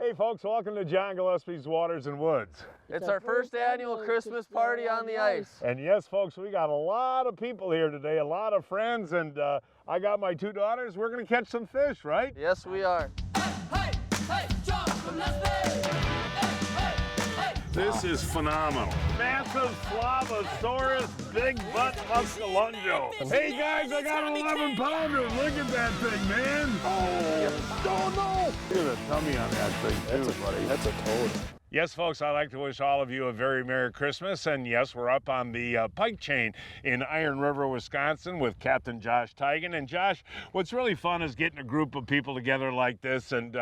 Hey folks, welcome to John Gillespie's Waters and Woods. It's our first annual Christmas party on the ice. And yes folks, we got a lot of people here today, a lot of friends, and I got my two daughters. We're gonna catch some fish, right? Yes, we are. Hey, hey, John Gillespie! This is phenomenal. Massive Slavosaurus Big Butt Muscalungo. Hey guys, I got an 11 pounder. Look at that thing, man. Oh no. Look at the tummy on that thing too, buddy. That's a toad. Yes, folks, I'd like to wish all of you a very Merry Christmas. And yes, we're up on the Pike Chain in Iron River, Wisconsin with Captain Josh Teigen. And Josh, what's really fun is getting a group of people together like this, and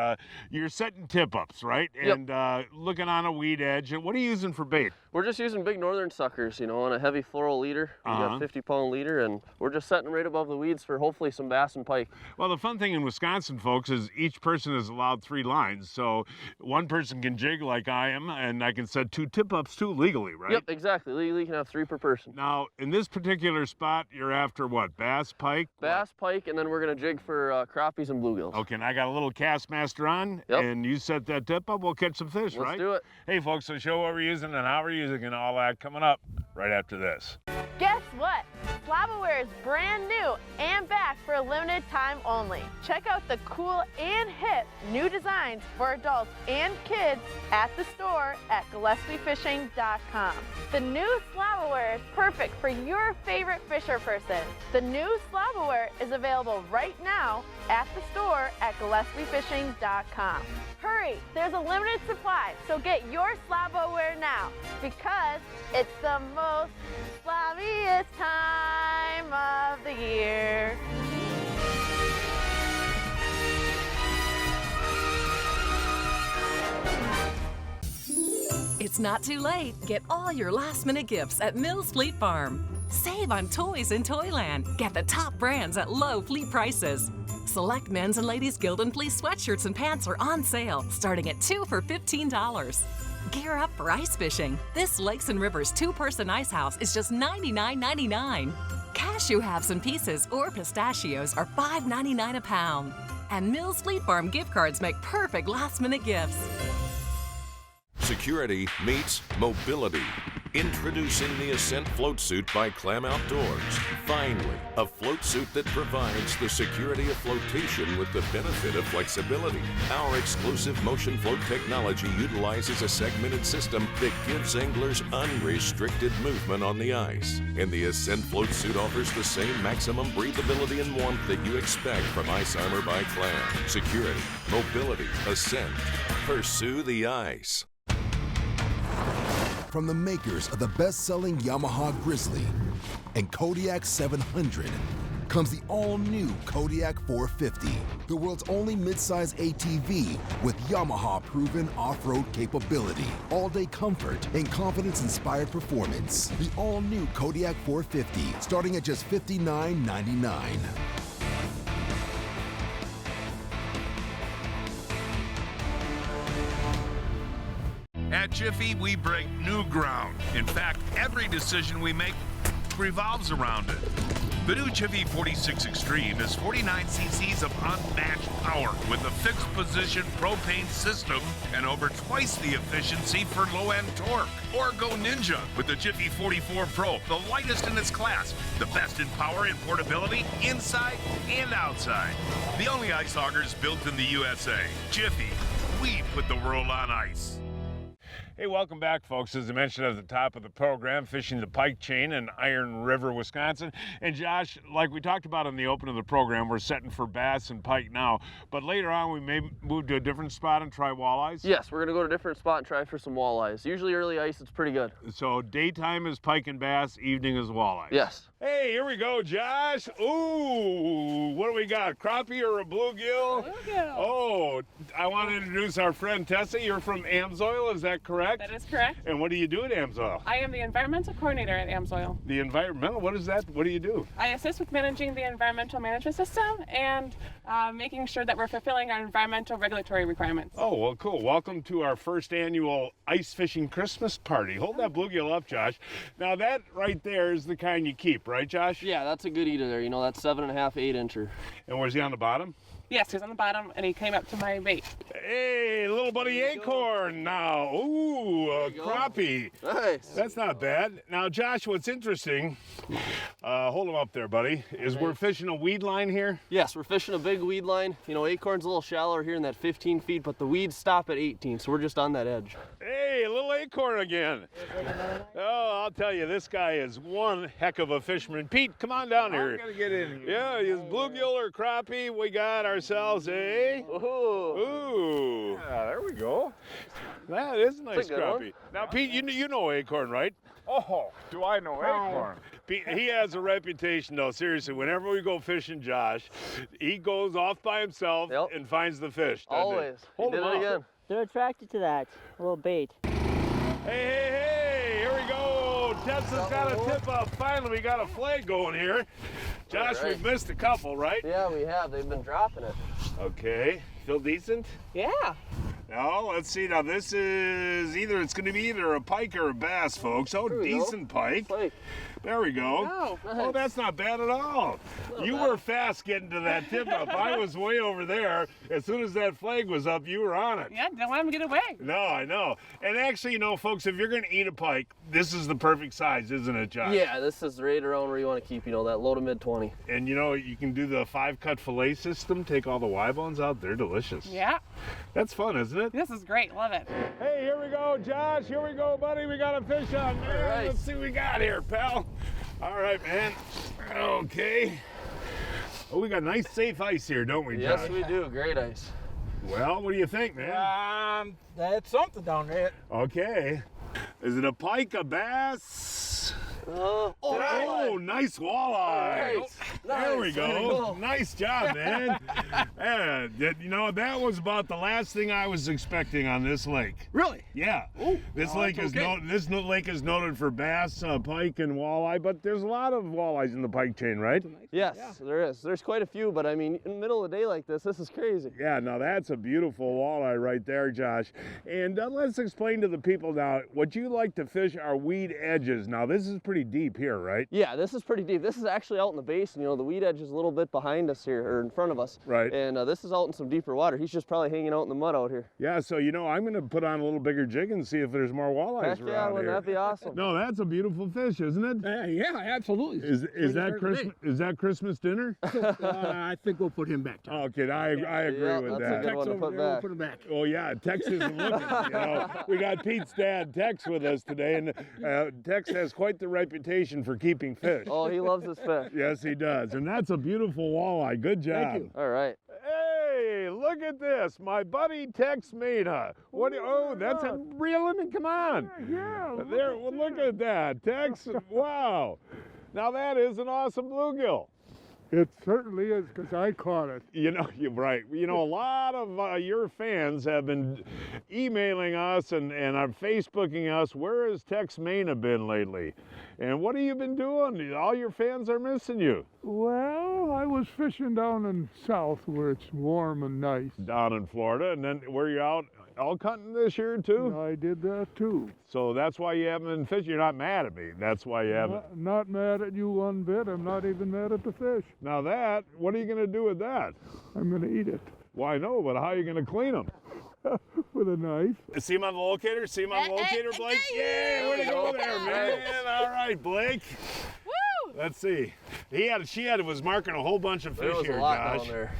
you're setting tip-ups, right? Yep. And looking on a weed edge. And what are you using for bait? We're just using big northern suckers, you know, on a heavy floral leader. We got 50-pound leader, and we're just setting right above the weeds for hopefully some bass and pike. Well, the fun thing in Wisconsin, folks, is each person is allowed 3 lines. So one person can jig like I am, and I can set 2 tip-ups too legally, right? Yep, exactly. Legally, you can have 3 per person. Now, in this particular spot, you're after what? Bass, pike? Bass, pike, and then we're going to jig for crappies and bluegills. Okay, and I got a little cast master on, Yep. and you set that tip up, we'll catch some fish, right? Let's do it. Hey, folks, so show what we're using and how we're using and all that coming up right after this. Guess what? Flavoware is brand new and back for a limited time only. Check out the cool and hip new designs for adults and kids at the store at GillespieFishing.com. The new Flavoware is perfect for your favorite fisher person. The new Flavoware is available right now at the store at GillespieFishing.com. Hurry, there's a limited supply, so get your Flavoware now because it's the most slaviest time of the year. It's not too late. Get all your last-minute gifts at Mills Fleet Farm. Save on toys in Toyland. Get the top brands at low fleet prices. Select men's and ladies' Gild and Fleece sweatshirts and pants are on sale, starting at 2 for $15. Gear up for ice fishing. This Lakes and Rivers 2-person ice house is just $99.99. Cashew halves and pieces or pistachios are $5.99 a pound. And Mills Fleet Farm gift cards make perfect last-minute gifts. Security meets mobility. Introducing the Ascent Float Suit by Clam Outdoors. Finally, a float suit that provides the security of flotation with the benefit of flexibility. Our exclusive motion float technology utilizes a segmented system that gives anglers unrestricted movement on the ice. And the Ascent Float Suit offers the same maximum breathability and warmth that you expect from Ice Armor by Clam. Security, mobility, Ascent. Pursue the ice. From the makers of the best-selling Yamaha Grizzly and Kodiak 700 comes the all-new Kodiak 450, the world's only midsize ATV with Yamaha-proven off-road capability, all-day comfort, and confidence-inspired performance. The all-new Kodiak 450, starting at just $59.99. At Jiffy, we break new ground. In fact, every decision we make revolves around it. The new Jiffy 46 Extreme is 49 cc's of unmatched power with a fixed position propane system and over twice the efficiency for low-end torque. Or go Ninja with the Jiffy 44 Pro, the lightest in its class, the best in power and portability inside and outside. The only ice augers built in the USA. Jiffy, we put the world on ice. Hey, welcome back, folks. As I mentioned at the top of the program, fishing the Pike Chain in Iron River, Wisconsin. And Josh, like we talked about in the open of the program, we're setting for bass and pike now. But later on, we may move to a different spot and try walleyes? Yes, we're going to go to a different spot and try for some walleyes. Usually early ice, it's pretty good. So daytime is pike and bass, evening is walleyes? Yes. Hey, here we go, Josh. Ooh, what do we got, crappie or a bluegill? Bluegill. Oh, I want to introduce our friend Tessa. You're from Amsoil, is that correct? That is correct. And what do you do at Amsoil? I am the environmental coordinator at Amsoil. The environmental, what is that? What do you do? I assist with managing the environmental management system and making sure that we're fulfilling our environmental regulatory requirements. Oh, well, cool. Welcome to our first annual ice fishing Christmas party. Hold that bluegill up, Josh. Now that right there is the kind you keep, right, Josh? Yeah, that's a good eater there. You know, that's 7.5, 8 incher. And where's he on the bottom? Yes, he was on the bottom and he came up to my bait. Hey, little buddy Acorn now. Ooh, a crappie. Nice. That's not bad. Now, Josh, what's interesting, hold him up there, buddy, is we're fishing a weed line here? Yes, we're fishing a big weed line. You know, Acorn's a little shallower here in that 15 feet, but the weeds stop at 18, so we're just on that edge. Hey, a little Acorn again. Oh, I'll tell you, this guy is one heck of a fisherman. Pete, come on down here. I'm gonna get in here. Yeah, he's bluegill or crappie. We got ourselves a... Ooh. Yeah, there we go. That is a nice That's a good one. crappie. Now, Pete, you know Acorn, right? Oh, do I know Acorn? Pete, he has a reputation, though. Seriously, whenever we go fishing, Josh, he goes off by himself and finds the fish. doesn't he? Always. He Hold did him it up. again. They're attracted to that little bait. Hey, here we go. Tessa's got a tip up. Finally, we got a flag going here. Josh, we've missed a couple, right? Yeah, we have. They've been dropping it. Okay. Feel decent? Yeah. Now, let's see. Now, this is it's going to be either a pike or a bass, folks. Oh, decent pike. There we go. Oh, Oh, that's not bad at all. You were fast getting to that tip up. I was way over there. As soon as that flag was up, you were on it. Yeah, don't let him get away. No, I know. And actually, you know, folks, if you're going to eat a pike, this is the perfect size, isn't it, Josh? Yeah, this is right around where you want to keep, you know, that low to mid 20. And, you know, you can do the 5-cut fillet system, take all the Y bones out. They're delicious. Yeah. That's fun, isn't it? This is great. Love it. Hey, here we go, Josh. Here we go, buddy. We got a fish on, man. All right. Let's see what we got here, pal. All right, man. Okay. Oh, we got nice, safe ice here, don't we, Josh? Yes, we do. Great ice. Well, what do you think, man? That's something down there. Okay. Is it a pike, a bass? Nice walleye. Nice. There we Nice. Way to go. go. Nice job, man. Yeah, you know, that was about the last thing I was expecting on this lake. Really? Yeah. This lake is this lake is noted for bass, pike, and walleye, but there's a lot of walleyes in the Pike Chain, right? Yes, there is. There's quite a few, but I mean, in the middle of the day like this is crazy. Yeah, now that's a beautiful walleye right there, Josh. And let's explain to the people now, what you like to fish are weed edges. Now, this is pretty deep here, right? Yeah, this is pretty deep. This is actually out in the basin. You know, the weed edge is a little bit behind us here, or in front of us. Right. And this is out in some deeper water. He's just probably hanging out in the mud out here. Yeah, so, you know, I'm going to put on a little bigger jig and see if there's more walleyes Heck around yeah, wouldn't here. that be awesome? No, that's a beautiful fish, isn't it? Yeah, absolutely. Is that Christmas? Is that Christmas dinner? I think we'll put him back down. Okay, I agree Yeah, with that's that. a good one to put back. Put him back. Oh yeah, Tex isn't looking. You know, we got Pete's dad, Tex, with us today, and Tex has quite the reputation for keeping fish. Oh, he loves his fish. Yes, he does, and that's a beautiful walleye. Good job. Thank you. All right. Hey, look at this, my buddy Tex Maina. What? Oh, that's a reeling. Come on. Yeah. There. Well, look at that, Tex. Wow. Now that is an awesome bluegill. It certainly is, because I caught it. You know, you're right. You know, a lot of your fans have been emailing us and are Facebooking us. Where has Tex Maina been lately? And what have you been doing? All your fans are missing you. Well, I was fishing down in south where it's warm and nice. Down in Florida, and then were you out elk hunting this year too? I did that too. So that's why you haven't been fishing. You're not mad at me. That's why you haven't. Not mad at you one bit. I'm not even mad at the fish. Now that, what are you going to do with that? I'm going to eat it. Why no, but how are you going to clean them? With a knife. See him on the locator? See him on the locator, Blake? Yeah, way to go there, man. All right, Blake. Woo! Let's see. She was marking a whole bunch of fish There was here, a lot Josh. down there.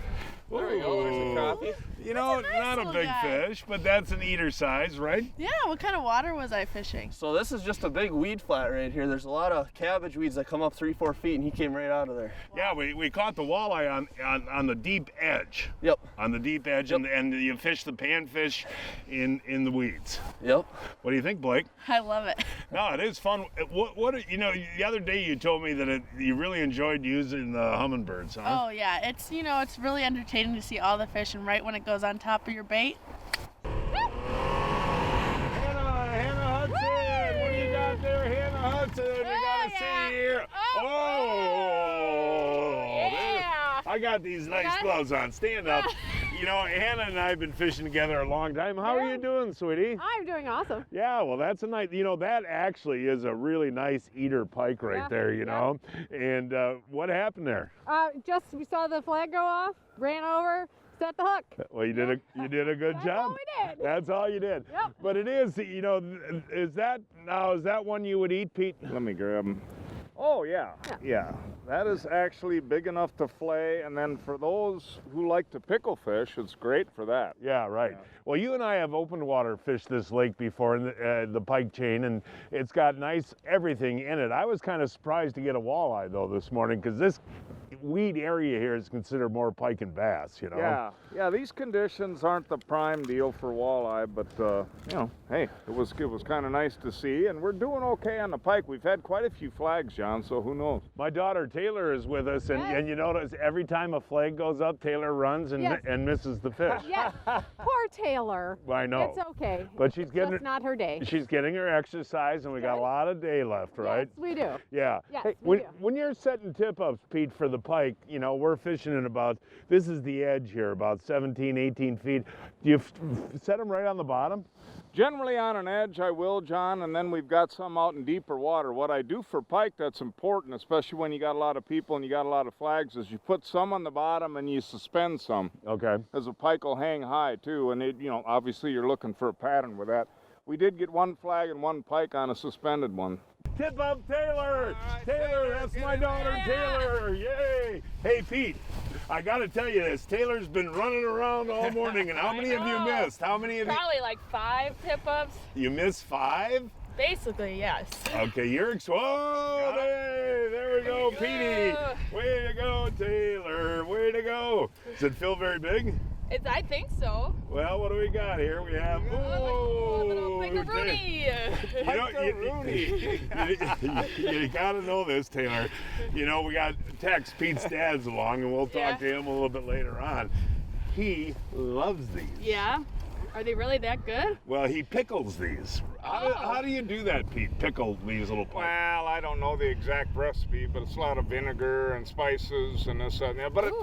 There we go. There's a crappie. You know, That's a nice not a little big guy. fish, but that's an eater size, right? Yeah, what kind of water was I fishing? So this is just a big weed flat right here. There's a lot of cabbage weeds that come up 3-4 feet, and he came right out of there. Yeah, we caught the walleye on the deep edge. Yep. On the deep edge, and you fish the panfish in the weeds. Yep. What do you think, Blake? I love it. No, it is fun. What you know? The other day you told me that you really enjoyed using the hummingbirds, huh? Oh yeah, it's it's really entertaining to see all the fish, and right when it goes on top of your bait. Hannah Hudson, what do you got there, Hannah Hudson? We gotta see here. Yeah. I got these nice gloves on. Stand up. You know, Hannah and I have been fishing together a long time. How are you doing, sweetie? I'm doing awesome. Yeah, well, that's a nice, that actually is a really nice eater pike right there, you know. And what happened there? We saw the flag go off, ran over, set the hook. Well, you did a good That's job. all we did. That's all you did. Yep. But it is, you know, is that one you would eat, Pete? Let me grab them. Oh, yeah. That is actually big enough to fillet, and then for those who like to pickle fish, it's great for that. Yeah, right. Yeah. Well, you and I have open water fished this lake before in the Pike Chain, and it's got nice everything in it. I was kind of surprised to get a walleye, though, this morning, because this weed area here is considered more pike and bass, you know? Yeah, these conditions aren't the prime deal for walleye, but, you know, hey, it was kind of nice to see, and we're doing okay on the pike. We've had quite a few flags, John, so who knows? My daughter Taylor is with us, and you notice every time a flag goes up, Taylor runs and misses the fish. Yes. Poor Taylor. I know. It's okay. But she's getting just not her day. She's getting her exercise, and we got a lot of day left, right? Yes, we do. Yeah. Yes, hey, we do. When you're setting tip-ups, Pete, for the pike, you know, we're fishing in about, this is the edge here, about 17, 18 feet. Do you set them right on the bottom? Generally on an edge I will, John, and then we've got some out in deeper water. What I do for pike that's important, especially when you got a lot of people and you got a lot of flags, is you put some on the bottom and you suspend some. Okay. As a pike will hang high too, and you know, obviously you're looking for a pattern with that. We did get one flag and one pike on a suspended one. Tip up Taylor! Right, Taylor, that's my daughter, Taylor! Yay! Hey, Pete, I gotta tell you this. Taylor's been running around all morning, and how many have you missed? How many have Probably like 5 tip-ups. You missed 5? Basically, yes. Okay, you're whoa! There we go, Petey! Way to go, Taylor! Way to go! Does it feel very big? I think so. Well, what do we got here? We have little Rooney. You gotta know this, Taylor. You know, we got Tex, Pete's dad's along, and we'll talk to him a little bit later on. He loves these. Yeah. Are they really that good? Well, he pickles these. How do you do that, Pete? Pickle these little pikes? Well, I don't know the exact recipe, but it's a lot of vinegar and spices and this and that. But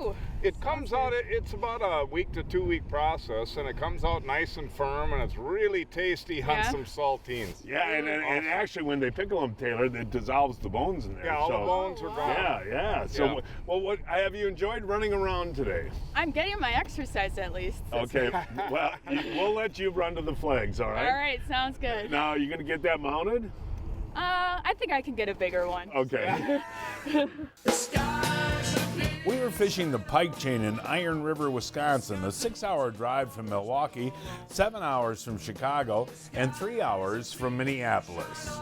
it comes out, it's about a week to 2 week process, and it comes out nice and firm, and it's really tasty on some saltines. Yeah, and actually when they pickle them, Taylor, it dissolves the bones in there. Yeah, all the bones are gone. Yeah. So, well, have you enjoyed running around today? I'm getting my exercise at least. Okay, well, we'll let you run to the flags, all right? All right, sounds good. Now, you gonna get that mounted? I think I can get a bigger one. Okay. We were fishing the Pike Chain in Iron River, Wisconsin, a 6-hour drive from Milwaukee, 7 hours from Chicago, and 3 hours from Minneapolis.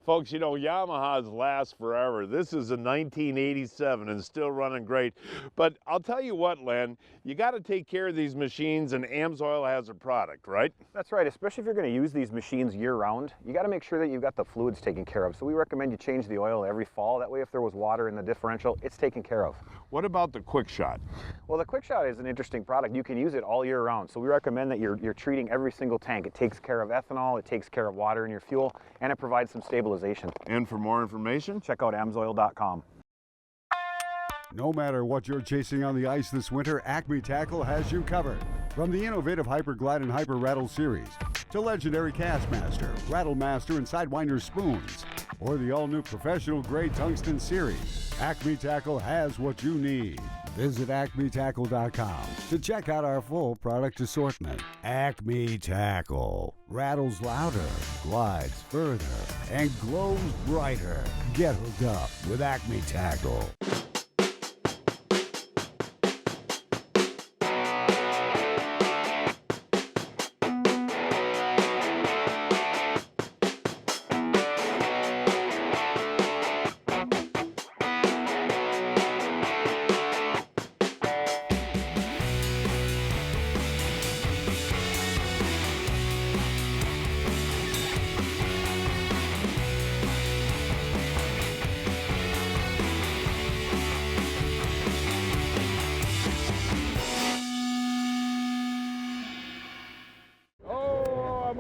Folks, you know, Yamahas last forever. This is a 1987 and still running great. But I'll tell you what, Len, you got to take care of these machines, and Amsoil has a product, right? That's right, especially if you're going to use these machines year-round. You got to make sure that you've got the fluids taken care of. So we recommend you change the oil every fall. That way, if there was water in the differential, it's taken care of. What about the Quick Shot? Well, the Quick Shot is an interesting product. You can use it all year round. So we recommend that you're treating every single tank. It takes care of ethanol, it takes care of water in your fuel, and it provides some stabilization. And for more information, check out amsoil.com. No matter what you're chasing on the ice this winter, Acme Tackle has you covered. From the innovative Hyper Glide and Hyper Rattle series to legendary Castmaster, Rattle Master, and Sidewinder spoons, or the all-new professional grade tungsten series, Acme Tackle has what you need. Visit acmetackle.com to check out our full product assortment. Acme Tackle rattles louder, glides further, and glows brighter. Get hooked up with Acme Tackle.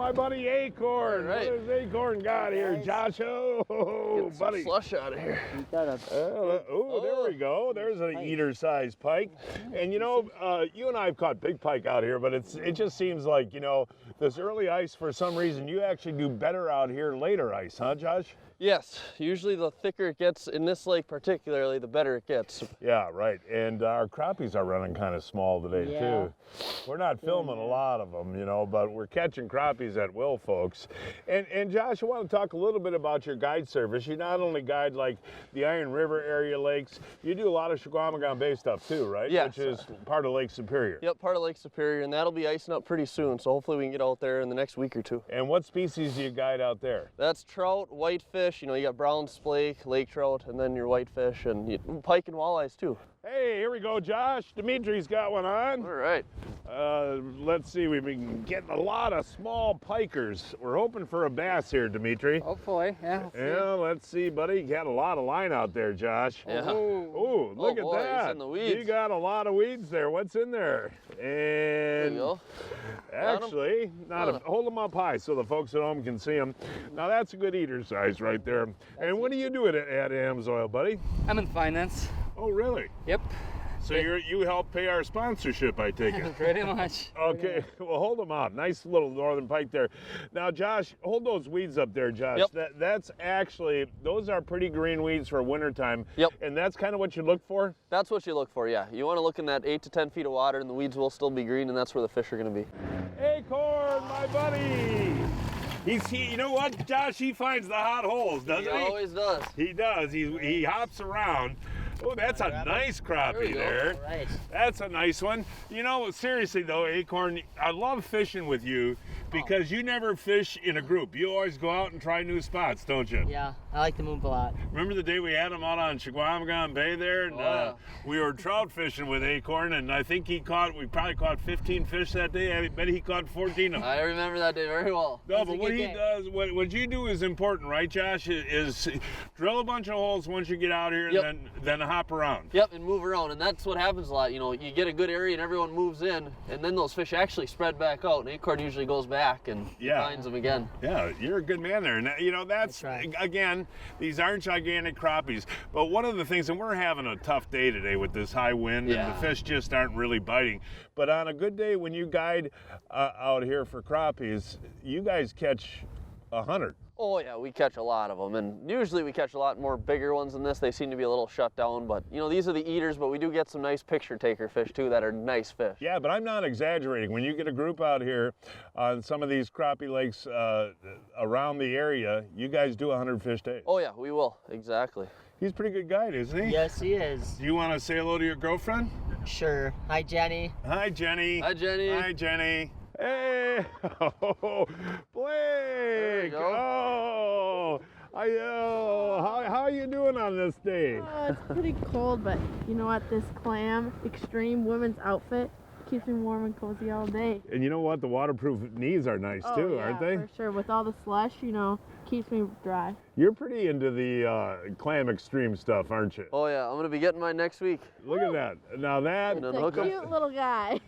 my buddy Acorn. All right. What has Acorn got here, Josh? Oh, Get buddy. some slush out of here. Oh, there we go. There's an eater-sized pike. And you know, you and I have caught big pike out here, but it just seems like, you know, this early ice, for some reason, you actually do better out here later ice, huh, Josh? Yes, usually the thicker it gets, in this lake particularly, the better it gets. Yeah, right. And our crappies are running kind of small today, too. We're not filming a lot of them, you know, but we're catching crappies at will, folks. And Josh, I want to talk a little bit about your guide service. You not only guide, like, the Iron River area lakes, you do a lot of Chequamegon Bay stuff, too, right? Yes. Which is part of Lake Superior. Yep, part of Lake Superior, and that'll be icing up pretty soon, so hopefully we can get out there in the next week or two. And what species do you guide out there? That's trout, whitefish, you know, you got brown splake, lake trout, and then your whitefish, and pike and walleyes too. Hey, here we go, Josh. Dimitri's got one on. All right. Let's see, we've been getting a lot of small pikers. We're hoping for a bass here, Dimitri. Hopefully, yeah. Let's see, buddy. You got a lot of line out there, Josh. Yeah. Oh, look at boy, that. he's in the weeds. You got a lot of weeds there. What's in there? And there you go. actually, hold them up high so the folks at home can see them. Now that's a good eater size right there. And what do you do at Amsoil, buddy? I'm in finance. Oh, really? Yep. So you help pay our sponsorship, I take it. Pretty much. Okay, well, hold them out. Nice little northern pike there. Now, Josh, hold those weeds up there, Josh. Yep. That's actually, those are pretty green weeds for wintertime. Yep. And that's kind of what you look for? That's what you look for, yeah. You want to look in that 8 to 10 feet of water, and the weeds will still be green, and that's where the fish are going to be. Acorn, my buddy! You know what, Josh? He finds the hot holes, doesn't he? He always does. He does. He hops around. Oh, that's a nice crappie there. Right. That's a nice one. You know, seriously though, Acorn, I love fishing with you because you never fish in a group. You always go out and try new spots, don't you? Yeah, I like to move a lot. Remember the day we had him out on Chequamegon Bay there? And, we were trout fishing with Acorn, and I think we probably caught 15 fish that day. I bet he caught 14 of them. I remember that day very well. No, but what he does, what you do is important, right, Josh? Is drill a bunch of holes once you get out here, and then hop around. Yep, and move around, and that's what happens a lot. You know, you get a good area and everyone moves in, and then those fish actually spread back out, and Acorn usually goes back and finds them again. Yeah, you're a good man there. And, you know, that's again, these aren't gigantic crappies, but one of the things, and we're having a tough day today with this high wind, and the fish just aren't really biting. But on a good day, when you guide out here for crappies, you guys catch 100. Oh yeah, we catch a lot of them, and usually we catch a lot more bigger ones than this. They seem to be a little shut down, but you know, these are the eaters, but we do get some nice picture taker fish too that are nice fish. Yeah, but I'm not exaggerating. When you get a group out here on some of these crappie lakes around the area, you guys do 100 fish days. Oh yeah, we will, exactly. He's a pretty good guide, isn't he? Yes, he is. Do you want to say hello to your girlfriend? Sure. Hi, Jenny. Hi, Jenny. Hi, Jenny. Hi, Jenny. Hey, oh, Blake! Oh, how are you doing on this day? Oh, it's pretty cold, but you know what? This clam extreme women's outfit keeps me warm and cozy all day. And you know what? The waterproof knees are nice too, aren't they? For sure. With all the slush, you know, keeps me dry. You're pretty into the clam extreme stuff, aren't you? Oh yeah, I'm gonna be getting mine next week. Look at that. Now that It's a cute little guy.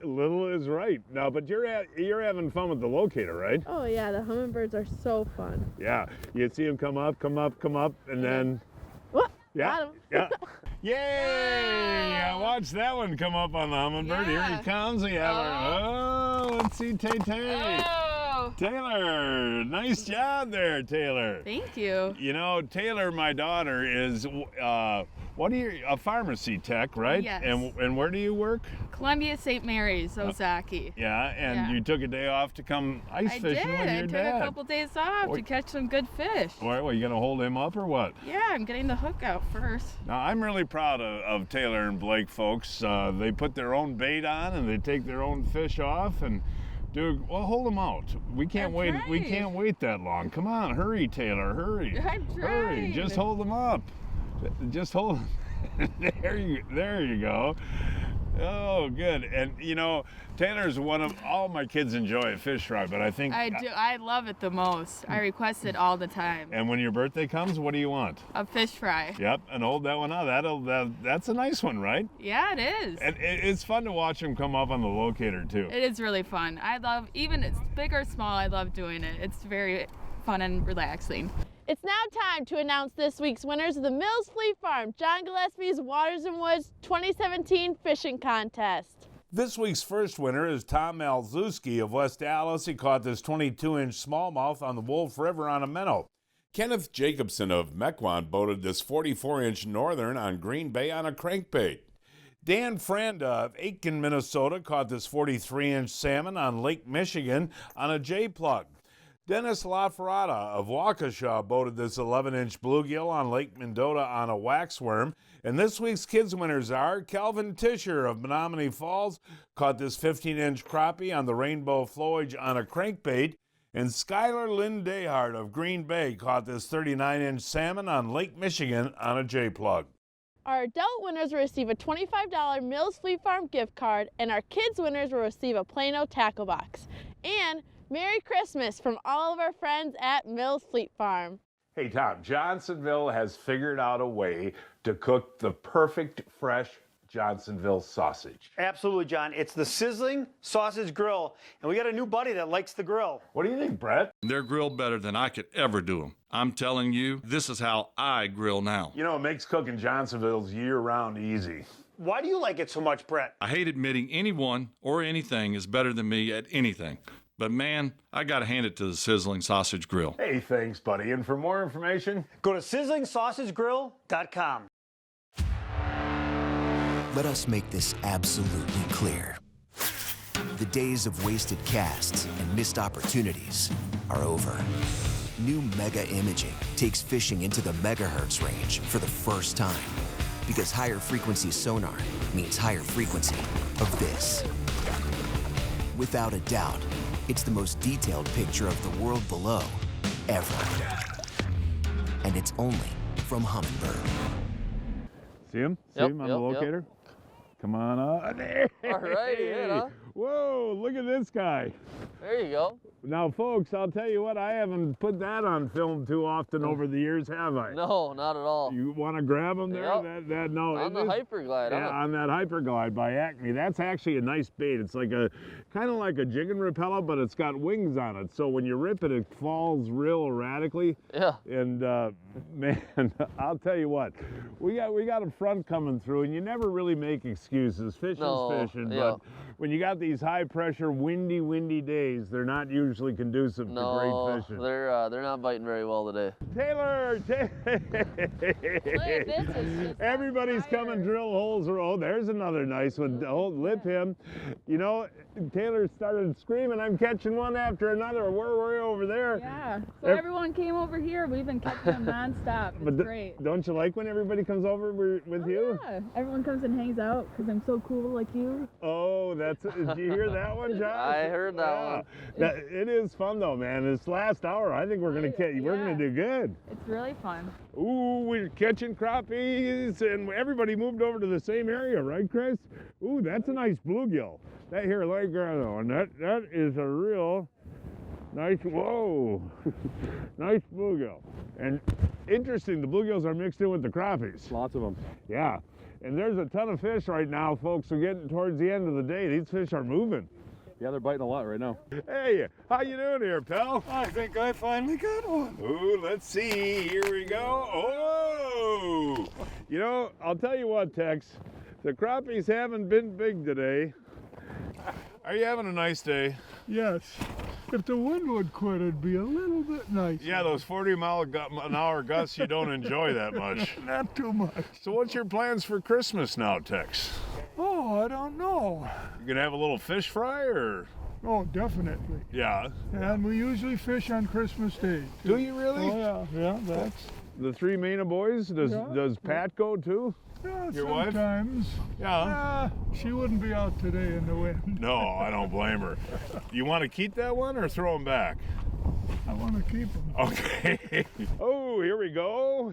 Little is right. Now, but you're having fun with the locator, right? Oh yeah, the hummingbirds are so fun. Yeah, you see them come up, and then. Whoop, yeah, got him. yeah. Yay! Yeah, watch that one come up on the hummingbird. Here he comes. We have our, let's see, Tay-Tay. Oh. Taylor, nice job there, Taylor. Thank you. You know, Taylor, my daughter, is a pharmacy tech, right? Yes. And where do you work? Columbia St. Mary's, Ozaki. Yeah, and you took a day off to come ice fishing with your dad. I took a couple days off to catch some good fish. Well, you gonna hold him up or what? Yeah, I'm getting the hook out first. Now, I'm really proud of Taylor and Blake, folks. They put their own bait on and they take their own fish off and well, hold them out. We can't wait. We can't wait that long. Come on, hurry, Taylor, hurry. I'm trying. Hurry, just hold them up. Just hold. There you go. Oh, good. And you know, Taylor's one of all my kids enjoy a fish fry, but I think I do. I love it the most. I request it all the time. And when your birthday comes, what do you want? A fish fry. Yep, and hold that one out. That's a nice one, right? Yeah, it is. And it's fun to watch them come up on the locator too. It is really fun. I love, even it's big or small, I love doing it. It's very fun and relaxing. It's now time to announce this week's winners of the Mills Fleet Farm John Gillespie's Waters and Woods 2017 Fishing Contest. This week's first winner is Tom Malzewski of West Dallas. He caught this 22-inch smallmouth on the Wolf River on a minnow. Kenneth Jacobson of Mequon boated this 44-inch northern on Green Bay on a crankbait. Dan Franda of Aitkin, Minnesota caught this 43-inch salmon on Lake Michigan on a J-plug. Dennis LaFerrata of Waukesha boated this 11-inch bluegill on Lake Mendota on a waxworm. And this week's kids winners are Calvin Tischer of Menominee Falls caught this 15-inch crappie on the Rainbow Flowage on a crankbait. And Skylar Lynn Dayhart of Green Bay caught this 39-inch salmon on Lake Michigan on a J-plug. Our adult winners will receive a $25 Mills Fleet Farm gift card, and our kids winners will receive a Plano tackle box. And Merry Christmas from all of our friends at Mills Fleet Farm. Hey Tom, Johnsonville has figured out a way to cook the perfect fresh Johnsonville sausage. Absolutely, John. It's the Sizzling Sausage Grill, and we got a new buddy that likes the grill. What do you think, Brett? They're grilled better than I could ever do them. I'm telling you, this is how I grill now. You know, it makes cooking Johnsonville's year-round easy. Why do you like it so much, Brett? I hate admitting anyone or anything is better than me at anything. But man, I gotta hand it to the Sizzling Sausage Grill. Hey, thanks, buddy. And for more information, go to sizzlingssausagegrill.com. Let us make this absolutely clear. The days of wasted casts and missed opportunities are over. New Mega Imaging takes fishing into the megahertz range for the first time. Because higher frequency sonar means higher frequency of this. Without a doubt, it's the most detailed picture of the world below ever. And it's only from Humminbird. See him? See him on the locator? Come on up. There. All righty, huh? Whoa, look at this guy. There you go. Now, folks, I'll tell you what, I haven't put that on film too often over the years, have I? No, not at all. You want to grab them there? Yep. No. On the Hyperglide. Yeah, on that Hyperglide by Acme. That's actually a nice bait. It's like kind of like a jig and repellent, but it's got wings on it. So when you rip it, it falls real erratically. Yeah. And man, I'll tell you what, we got a front coming through, and you never really make excuses. Fishing's fishing, but when you got these high pressure, windy days, they're not usually conducive to great fishing. They're not biting very well today. Taylor, everybody's coming drill holes. Oh, there's another nice one. Oh, lip him. You know, Taylor started screaming, I'm catching one after another. Where were you over there? Yeah, so everyone came over here. We've been catching them nonstop. It's great. Don't you like when everybody comes over with you? Yeah, everyone comes and hangs out because I'm so cool like you. Oh, did you hear that one, Josh? I heard that one. It is fun though, man. This last hour, I think we're gonna do good. It's really fun. Ooh, we're catching crappies, and everybody moved over to the same area, right, Chris? Ooh, that's a nice bluegill. That here, like and that is a real nice. Whoa, nice bluegill. And interesting, the bluegills are mixed in with the crappies. Lots of them. Yeah, and there's a ton of fish right now, folks. We're getting towards the end of the day. These fish are moving. Yeah, they're biting a lot right now. Hey, how you doing here, pal? I think I finally got one. Ooh, let's see. Here we go. Oh! You know, I'll tell you what, Tex. The crappies haven't been big today. Are you having a nice day? Yes. If the wind would quit, it'd be a little bit nicer. Yeah, those 40-mile-an-hour gusts you don't enjoy that much. Not too much. So what's your plans for Christmas now, Tex? Oh, I don't know. You gonna have a little fish fry, or? Oh, definitely. Yeah. And we usually fish on Christmas Day. Do you really? Oh, yeah, that's... The three Maina boys? Does Pat go too? Yeah, your wife? Sometimes. Yeah. She wouldn't be out today in the wind. No, I don't blame her. You want to keep that one or throw him back? I want to keep him. Okay. Oh, here we go.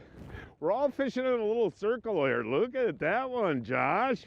We're all fishing in a little circle here. Look at that one, Josh.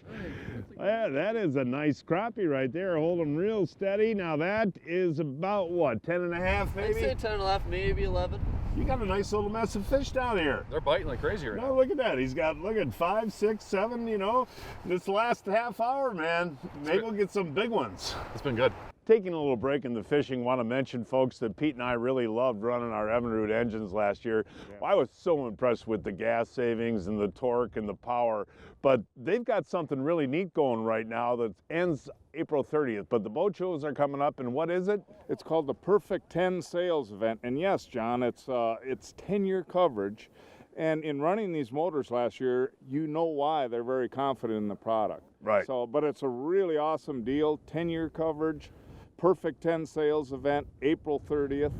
Yeah, that is a nice crappie right there. Hold them real steady. Now that is about what, 10 and a half maybe? I'd say 10 and a half, maybe 11. You got a nice little mess of fish down here. They're biting like crazy right now. No, look at that. He's got, look at 5, 6, 7, you know. This last half hour, man, maybe we'll get some big ones. It's been good. Taking a little break in the fishing, want to mention, folks, that Pete and I really loved running our Evinrude engines last year. Yeah. I was so impressed with the gas savings and the torque and the power, but they've got something really neat going right now that ends April 30th, but the boat shows are coming up, and what is it? It's called the Perfect 10 Sales Event, and yes, John, it's 10-year coverage, and in running these motors last year, you know why they're very confident in the product. Right. So, but it's a really awesome deal, 10-year coverage, Perfect 10 Sales Event, April 30th.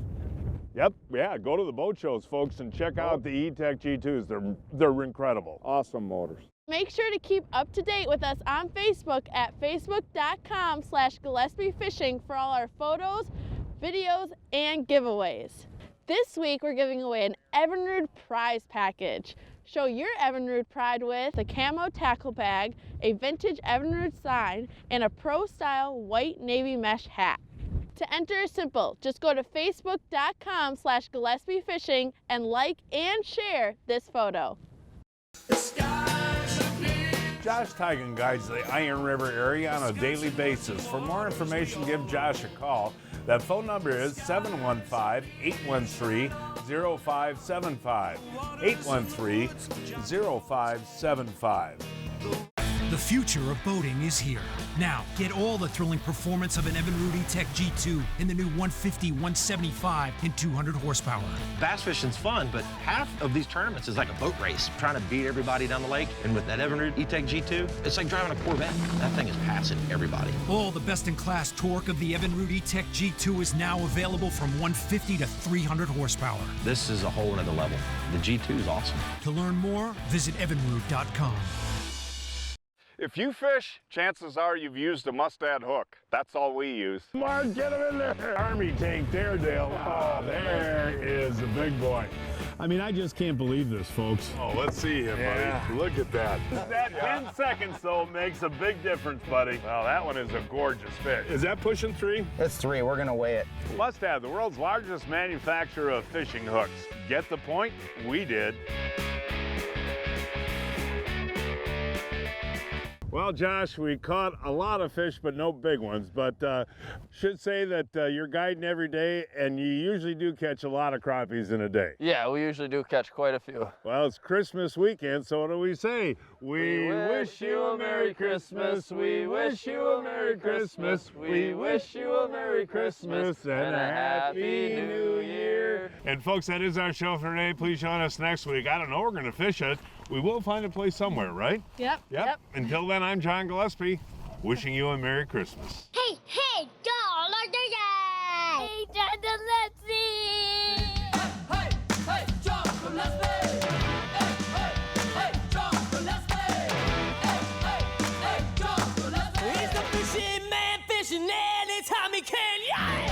Yep, yeah, go to the boat shows, folks, and check out the E-Tech G2s. They're incredible. Awesome motors. Make sure to keep up to date with us on Facebook at facebook.com/Gillespie Fishing for all our photos, videos, and giveaways. This week, we're giving away an Evinrude prize package. Show your Evinrude pride with a camo tackle bag, a vintage Evinrude sign, and a pro-style white navy mesh hat. To enter is simple. Just go to facebook.com/Gillespie Fishing and like and share this photo. Josh Teigen guides the Iron River area on a daily basis. For more information, give Josh a call. That phone number is 715-813-0575. 813-0575. The future of boating is here. Now, get all the thrilling performance of an Evinrude E-Tech G2 in the new 150, 175, and 200 horsepower. Bass fishing's fun, but half of these tournaments is like a boat race, trying to beat everybody down the lake. And with that Evinrude E-Tech G2, it's like driving a Corvette. That thing is passing everybody. All the best-in-class torque of the Evinrude E-Tech G2 is now available from 150 to 300 horsepower. This is a whole nother level. The G2 is awesome. To learn more, visit evinrude.com. If you fish, chances are you've used a Mustad hook. That's all we use. Mark, get him in there. Army tank there, Dale. Oh, there is a big boy. I mean, I just can't believe this, folks. Oh, let's see him, buddy. Look at that. That 10 seconds, though, makes a big difference, buddy. Well, that one is a gorgeous fish. Is that pushing 3? It's 3. We're going to weigh it. Mustad, the world's largest manufacturer of fishing hooks. Get the point? We did. Well, Josh, we caught a lot of fish, but no big ones. But should say that you're guiding every day, and you usually do catch a lot of crappies in a day. Yeah, we usually do catch quite a few. Well, it's Christmas weekend, so what do we say? We wish you a Merry Christmas. We wish you a Merry Christmas. We wish you a Merry Christmas and a Happy New Year. And folks, that is our show for today. Please join us next week. I don't know, we're going to fish it. We will find a place somewhere, right? Yep. Until then, I'm John Gillespie, wishing you a Merry Christmas. Hey, John, look at that! Hey, John Gillespie! Hey, John Gillespie! Hey, John Gillespie! Hey, John Gillespie! He's the fishing man, fishing anytime he can, yeah!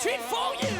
Treat for you.